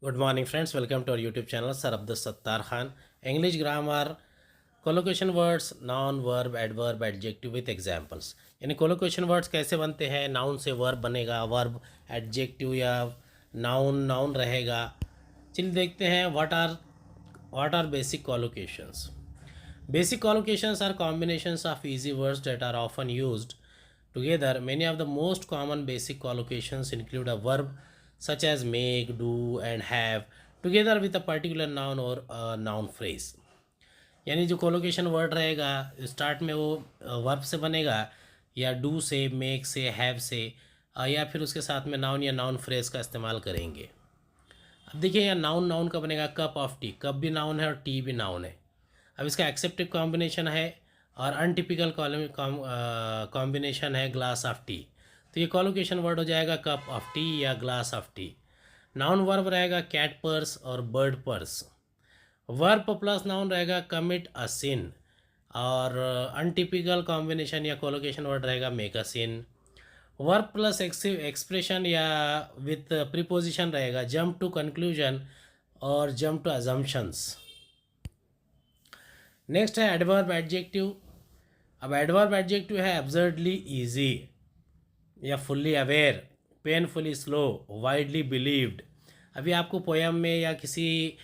Good morning, friends. Welcome to our YouTube channel, Sir Abdul Sattar Khan. English grammar, collocation words, noun, verb, adverb, adjective with examples. यानी collocation words कैसे बनते हैं? noun से verb बनेगा, verb adjective या noun रहेगा. चलिए देखते हैं what are basic collocations. Basic collocations are combinations of easy words that are often used together. Many of the most common basic collocations include a verb such as make, do, and have together with a particular noun or a noun phrase. यानी जो colocation word रहेगा start में वो verb से बनेगा या do से, make से, हैव से, या फिर उसके साथ में नाउन या नाउन फ्रेज का इस्तेमाल करेंगे. अब देखिए यहाँ नाउन का बनेगा कप ऑफ टी. कप भी नाउन है और टी भी नाउन है. अब इसका एक्सेप्टिव कॉम्बिनेशन है और अनटिपिकल कॉम्बिनेशन है ग्लास ऑफ टी. तो ये कॉलोकेशन वर्ड हो जाएगा कप ऑफ टी या glass of tea. Noun verb रहेगा कैट पर्स और bird purrs. Verb plus noun रहेगा कमिट अ सिन. और अनटिपिकल कॉम्बिनेशन या कॉलोकेशन वर्ड रहेगा make a sin. Verb plus expression या विथ प्रीपोजिशन रहेगा जंप टू कंक्लूजन और जंप टू अजम्पशंस. नेक्स्ट है एडवर्ब एडजेक्टिव. अब एडवर्ब एडजेक्टिव है एब्सर्डली ईजी या fully aware, painfully slow, widely believed. अभी आपको पोयम में या किसी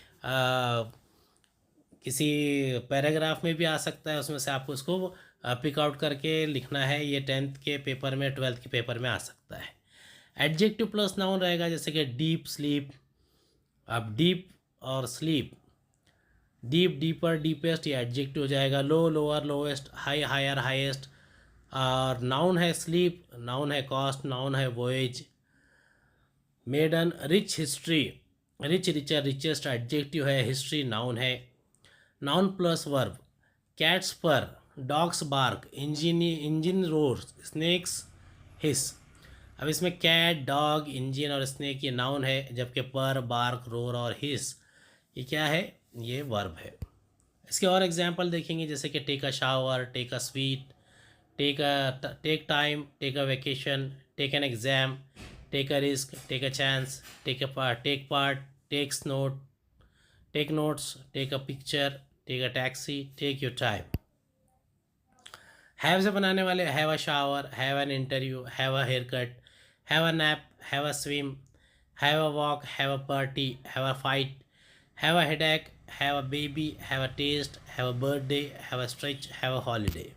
पैराग्राफ में भी आ सकता है, उसमें से आपको उसको पिक आउट करके लिखना है. ये 10th के पेपर में, 12th के पेपर में आ सकता है. एडजेक्टिव प्लस नाउन रहेगा जैसे कि डीप स्लीप. अब डीप और स्लीप, डीप डीपर डीपेस्ट ये एडजेक्टिव हो जाएगा. Low lower lowest, high higher highest. और नाउन है स्लीप, नाउन है कॉस्ट, नाउन है voyage. Maiden rich history, rich richer richest adjective है. हिस्ट्री नाउन है. Noun plus verb cats purr, dogs bark, engine roars, snakes hiss. अब इसमें cat, dog, engine और snake ये नाउन है, जबकि पर, बार्क, रोर और हिस ये क्या है? ये वर्ब है. इसके और एग्जांपल देखेंगे जैसे कि take a shower, take a sweet, take time, take a vacation, take an exam, take a risk, take a chance, take part, takes note, take notes, take a picture, take a taxi, take your time. Have से बनाने वाले have a shower, have an interview, have a haircut, have a nap, have a swim, have a walk, have a party, have a fight, have a headache, have a baby, have a test, have a birthday, have a stretch, have a holiday.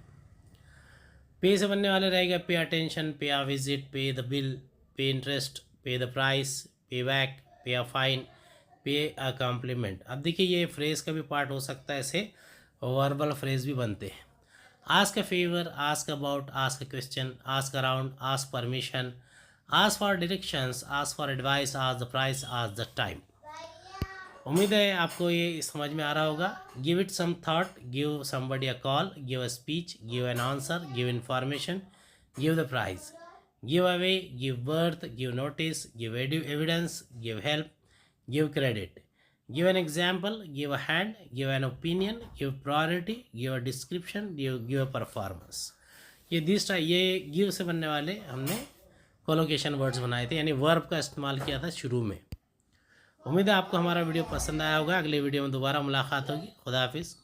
Pay से बनने वाले रहेगा pay attention, pay a visit, pay the bill, pay interest, pay the price, pay back, pay a fine, पे a compliment. अब देखिए ये phrase का भी पार्ट हो सकता है, ऐसे वर्बल फ्रेज भी बनते हैं. Ask a favour, ask about, ask a question, ask around, ask permission, ask for directions, ask for advice, ask the price, ask the time. उम्मीद है आपको ये समझ में आ रहा होगा. Give it some thought, give somebody a call, give a speech, give an answer, give information, give the prize, give away, give birth, give notice, give evidence, give help, give credit, give an example, give a hand, give an opinion, give priority, give a description, give a performance. ये give से बनने वाले हमने colocation words बनाए थे, यानी verb का इस्तेमाल किया था शुरू में. उम्मीद है आपको हमारा वीडियो पसंद आया होगा. अगले वीडियो में दोबारा मुलाकात होगी. खुदा हाफिज़.